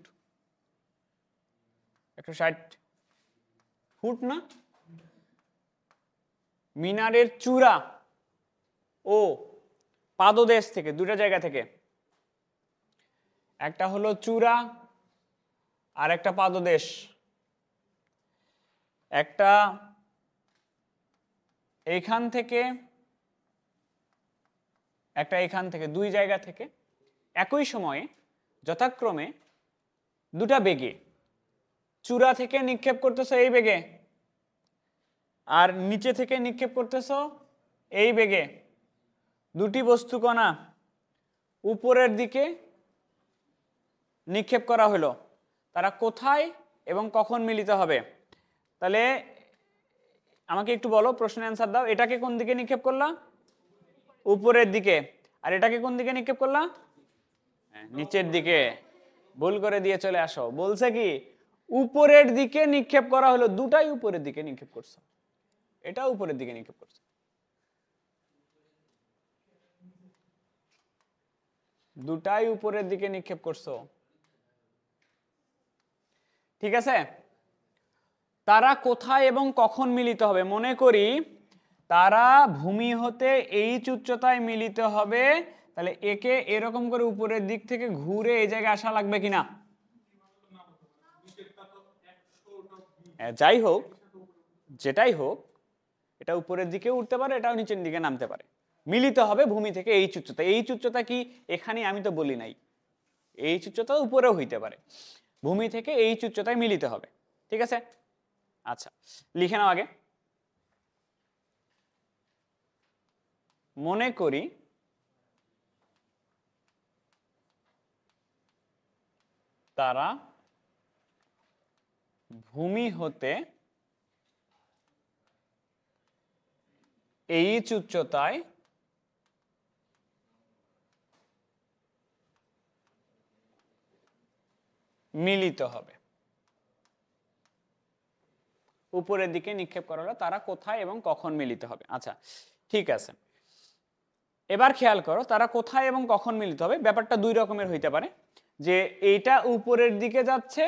Speaker 1: 160 ফুট না, মিনারের চূড়া ও পাদদেশ থেকে, দুটা জায়গা থেকে, একটা হলো চূড়া আর একটা পাদদেশ, একটা এইখান থেকে একটা এখান থেকে, দুই জায়গা থেকে একই সময়ে যথাক্রমে দুটা বেগে চূড়া থেকে নিক্ষেপ করতেছো এই বেগে, আর নিচে থেকে নিক্ষেপ করতেছো এই বেগে। দুটি বস্তু কণা উপরের দিকে নিক্ষেপ করা হলো, তারা কোথায় এবং কখন মিলিত হবে? তাহলে আমাকে একটু বলো, প্রশ্নের অ্যান্সার দাও। এটাকে কোন দিকে নিক্ষেপ করলা? উপরের দিকে। আর এটাকে কোন দিকে নিক্ষেপ করলা? নিচের দিকে। ভুল করে দিয়ে চলে আসো। বলছে কি উপরের দিকে নিক্ষেপ করা হলো, দুটাই উপরের দিকে নিক্ষেপ করছো, এটা উপরের দিকে নিক্ষেপ করছো। দুটাই উপরের দিকে নিক্ষেপ করছো, ঠিক আছে। তারা কোথায় এবং কখন মিলিত হবে? মনে করি তারা ভূমি হতে এইচ উচ্চতায় মিলিত হবে, তাহলে একে এরকম করে উপরের দিক থেকে ঘুরে এই জায়গায় আসা লাগবে কিনা? যাই হোক, যেটাই হোক, এটা উপরের দিকে উঠতে পারে, এটাও নিচের দিকে নামতে পারে। মিলিত হবে ভূমি থেকে এইচ উচ্চতা। এইচ উচ্চতা কি এখানে আমি তো বলি নাই, এইচ উচ্চতা উপরেও হইতে পারে। ভূমি থেকে এইচ উচ্চতায় মিলিত হবে, ঠিক আছে। আচ্ছা, লিখে নাও আগে। মনে করি তারা ভূমি হতে এইচ উচ্চতায় মিলিত হবে। উপরের দিকে নিক্ষেপ করা হলো, তারা কোথায় এবং কখন মিলিত হবে। আচ্ছা, ঠিক আছে। এবার খেয়াল করো, তারা কোথায় এবং কখন মিলিত হবে। ব্যাপারটা দুই রকমের হইতে পারে, যে এইটা উপরের দিকে যাচ্ছে,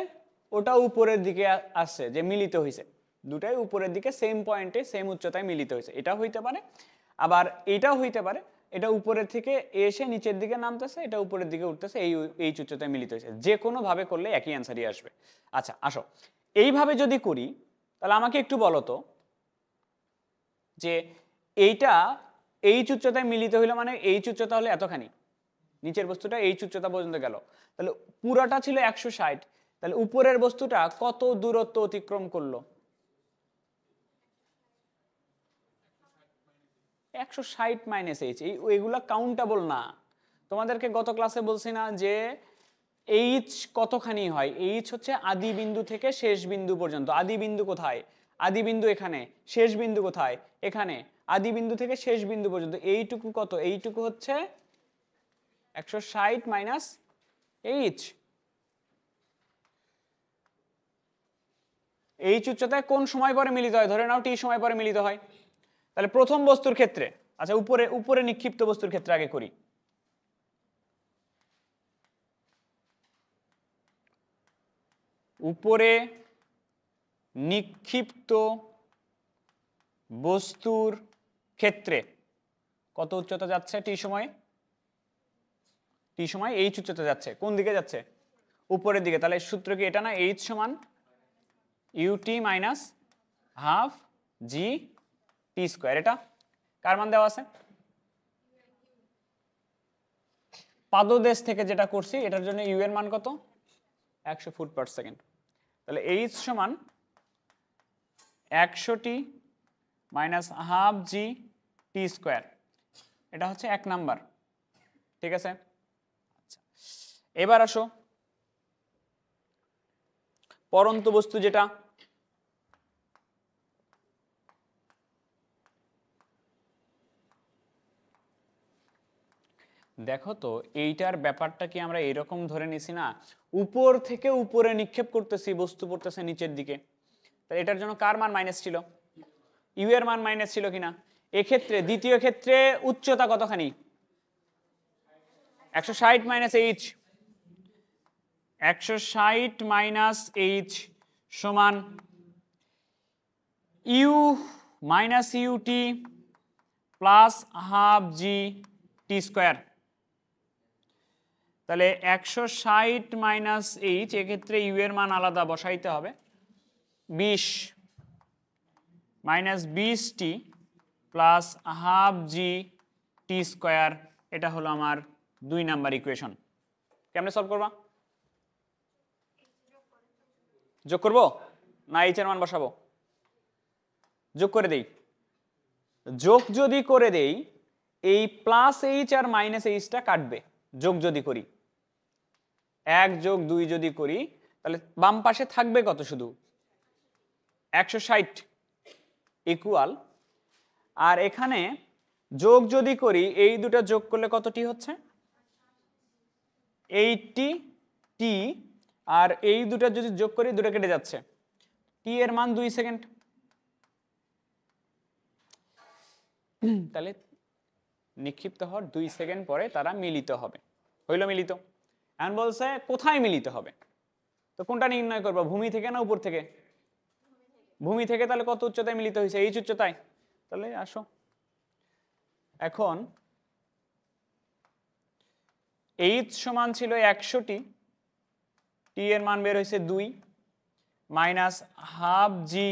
Speaker 1: ওটা উপরের দিকে আসছে, যে মিলিত হয়েছে, দুটাই উপরের দিকে সেম পয়েন্টে সেম উচ্চতায় মিলিত হয়েছে, এটা হইতে পারে। আবার এটাও হইতে পারে, এটা উপরের থেকে এসে নিচের দিকে নামতেছে, এটা উপরের দিকে উঠতেছে, এই উচ্চতায় মিলিত হয়েছে। যে কোনো ভাবে করলে একই অ্যান্সারই আসবে। আচ্ছা আসো, এইভাবে যদি করি তাহলে আমাকে একটু বলো তো, যে এইটা এইচ উচ্চতায় মিলিত হইলো, মানে এইচ উচ্চতা হলে এতখানি, নিচের বস্তুটা এইচ উচ্চতা পর্যন্ত গেল, তাহলে পুরাটা ছিল 160, তাহলে উপরের বস্তুটা কত দূরত্ব অতিক্রম করলো? 160 মাইনাস এইচ। এইগুলা কাউন্টেবল না। তোমাদেরকে গত ক্লাসে বলছি না যে এইচ কতখানি হয়? এইচ হচ্ছে আদি বিন্দু থেকে শেষ বিন্দু পর্যন্ত। আদি বিন্দু কোথায়? আদি বিন্দু এখানে। শেষ বিন্দু কোথায়? এখানে। আদি বিন্দু থেকে শেষ বিন্দু পর্যন্ত এইটুকু কত? এইটুকু হচ্ছে 160 মাইনাস এইচ। এইচ উচ্চতায় কোন সময় পরে মিলিত হয়? ধরে নাও টি সময় পরে মিলিত হয়। তাহলে প্রথম বস্তুর ক্ষেত্রে, আচ্ছা উপরে উপরে নিক্ষিপ্ত বস্তুর ক্ষেত্রে আগে করি। উপরে নিক্ষিপ্ত বস্তুর ক্ষেত্রে কত উচ্চতা যাচ্ছে টি সময়ে? টি সময় এইচ উচ্চতা যাচ্ছে। কোন দিকে যাচ্ছে? উপরের দিকে। তাহলে সূত্র কি এটা না? এইচ সমান ইউটি মাইনাস হাফ জি টি স্কোয়ার। এটা কার মান দেওয়া আছে? পাদদেশ থেকে যেটা করছি এটার জন্য ইউ এর মান কত? 100 ফুট পার সেকেন্ড। তাহলে এইচ সমান 100 টি মাইনাস হাফ জি টি স্কোয়ার। এটা হচ্ছে 1 নাম্বার, ঠিক আছে। আচ্ছা, এবার আসো পরন্ত বস্তু যেটা, দেখো তো এইটার ব্যাপারটা কি আমরা এরকম ধরে নিছি না, উপর থেকে উপরে নিক্ষেপ করতেছি, বস্তু পড়তেছে নিচের দিকে। তাহলে এটার জন্য কার মান মাইনাস ছিল? ইউ এর মান মাইনাস ছিল কিনা? এক্ষেত্রে দ্বিতীয় ক্ষেত্রে উচ্চতা কতখানি? 160 মাইনাস এইচ। 160 মাইনাস এইচ সমান U minus U T plus half জি টি স্কোয়ার। তাহলে 160 মাইনাস এইচ, এক্ষেত্রে ইউ এর মান আলাদা বসাইতে হবে। 20 মাইনাস 20 টি প্লাস হাফ জি টি স্কোয়ার। এটা হলো আমার 2 নাম্বার ইকুয়েশন। কেমনে সলভ করবা? যোগ করব না এইচ এর মান বসাবো? যোগ করে দেই। যোগ যদি করে দেই এই প্লাস এইচ আর মাইনাস এইচটা কাটবে যোগ যদি করি। 1 যোগ 2 যদি করি তাহলে বাম পাশে থাকবে কত? শুধু 160 ইকুয়াল, আর এখানে যোগ যদি করি এই দুটো যোগ করলে কতটি হচ্ছে? 80 টি, আর এই দুটো যদি যোগ করি দুটো কেটে যাচ্ছে, টি এর মান 2 সেকেন্ড। তাহলে নিক্ষিপ্ত হওয়ার 2 সেকেন্ড পরে তারা মিলিত হবে। হইল মিলিত। এখন বলছে কোথায় মিলিত হবে, তো কোনটা নির্ণয় করবো, ভূমি থেকে না উপর থেকে? ভূমি থেকে। তাহলে কত উচ্চতায় মিলিত হয়েছে? এইচ উচ্চতায়। তাহলে আসো, এখন এইচ সমান ছিল 100টি, টি এর মান বের হয়েছে 2 মাইনাস হাফ জি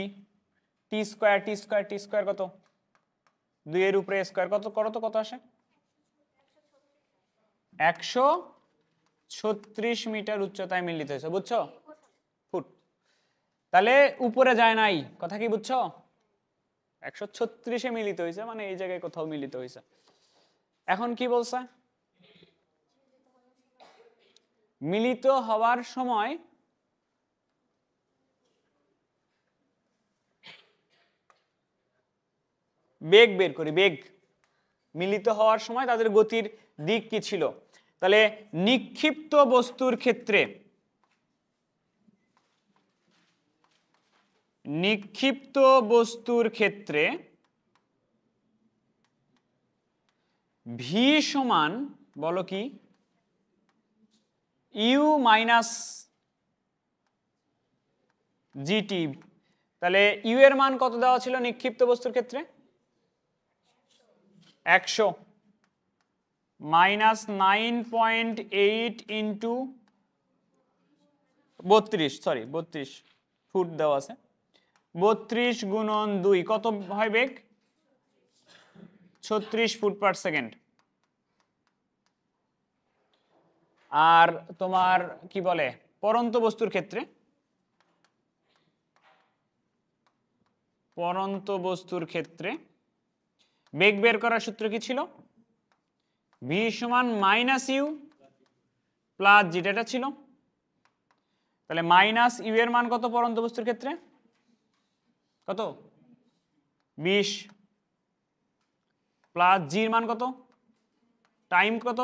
Speaker 1: টি স্কোয়ার, টি স্কোয়ার টি স্কোয়ার কত? 2 এর উপরে স্কোয়ার কত করো তো কত আসে? 136 মিটার উচ্চতায় মিলিত হয়েছে, বুঝছো? ফুট। তাহলে উপরে যায় নাই, কথা কি বুঝছো? 136-এ মিলিত হয়েছে, মানে এই জায়গায় কোথাও মিলিত হয়েছে। এখন কি বলছে? মিলিত হওয়ার সময় বেগ বের করি, বেগ। মিলিত হওয়ার সময় তাদের গতির দিক কি ছিল? তাহলে নিক্ষিপ্ত বস্তুর ক্ষেত্রে, নিক্ষিপ্ত বস্তুর ক্ষেত্রে ভি সমান বলো কি? U minus G T. তাহলে ইউ এর মান কত দেওয়া ছিল নিক্ষিপ্ত বস্তুর ক্ষেত্রে? 100 মাইনাস 9.8 ইন্টু 32 ফুট দেওয়া আছে। 32 গুণন 2 কত হয় বেগ? 36 ফুট পার সেকেন্ড। আর তোমার কি বলে পরন্ত বস্তুর ক্ষেত্রে, পরন্ত বস্তুর ক্ষেত্রে বেগ বের করার সূত্র কি ছিল? ভি সমান মাইনাস ইউ প্লাস জি, এটা ছিল। তাহলে মাইনাস ইউ এর মান কত পরন্ত বস্তুর ক্ষেত্রে? কত? 20 প্লাস জির মান কত? টাইম কত?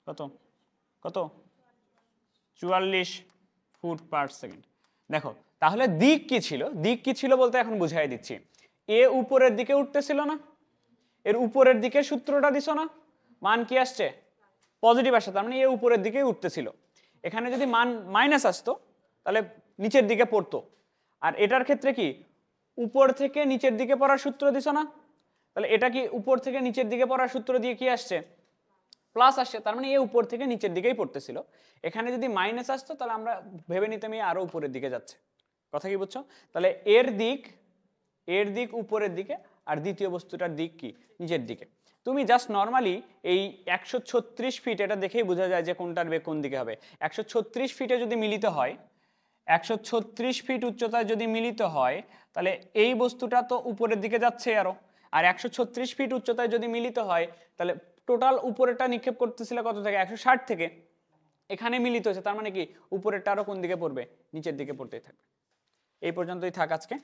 Speaker 1: কত কত? 44 ফুট পার সেকেন্ড। দেখো তাহলে দিক কি ছিল? দিক কি ছিল বলতে এখন বুঝাই দিচ্ছি। এ উপরের দিকে উঠতেছিল না, এর উপরের দিকে সূত্রটা দিছো না, মান কি আসছে? পজিটিভ আসছে, তার মানে এ উপরের দিকে উঠতেছিল। এখানে যদি মান মাইনাস আসতো তাহলে নিচের দিকে পড়তো। আর এটার ক্ষেত্রে কি উপর থেকে নিচের দিকে পড়ার সূত্র দিছো না, তাহলে এটা কি উপর থেকে নিচের দিকে পড়ার সূত্র দিয়ে কি আসছে? প্লাস আসছে, তার মানে এ উপর থেকে নিচের দিকেই পড়তেছিল। এখানে যদি মাইনাস আসতো তাহলে আমরা ভেবে নিতাম আরো উপরের দিকে যাচ্ছে। কথা কি বুঝছো? তাহলে এর দিক উপরের দিকে, আর দ্বিতীয় বস্তুটার দিক কি? নিচের দিকে। তুমি জাস্ট নর্মালি এই 136 ফিট এটা দেখেই বোঝা যায় যে কোনটার বেগ কোন দিকে হবে। 136 ফিটে যদি মিলিত হয়, 136 ফিট উচ্চতায় যদি মিলিত হয় তাহলে এই বস্তুটা তো উপরের দিকে যাচ্ছে আরো। আর 136 ফিট উচ্চতায় যদি মিলিত হয় তাহলে টোটাল উপরেরটা নিক্ষেপ করতেছিল কত থেকে? 160 থেকে। এখানে মিলিত হয়েছে, তার মানে কি উপরেরটা আরো কোন দিকে পড়বে? নিচের দিকে পড়তেই থাকবে। এই পর্যন্তই থাক আজকে।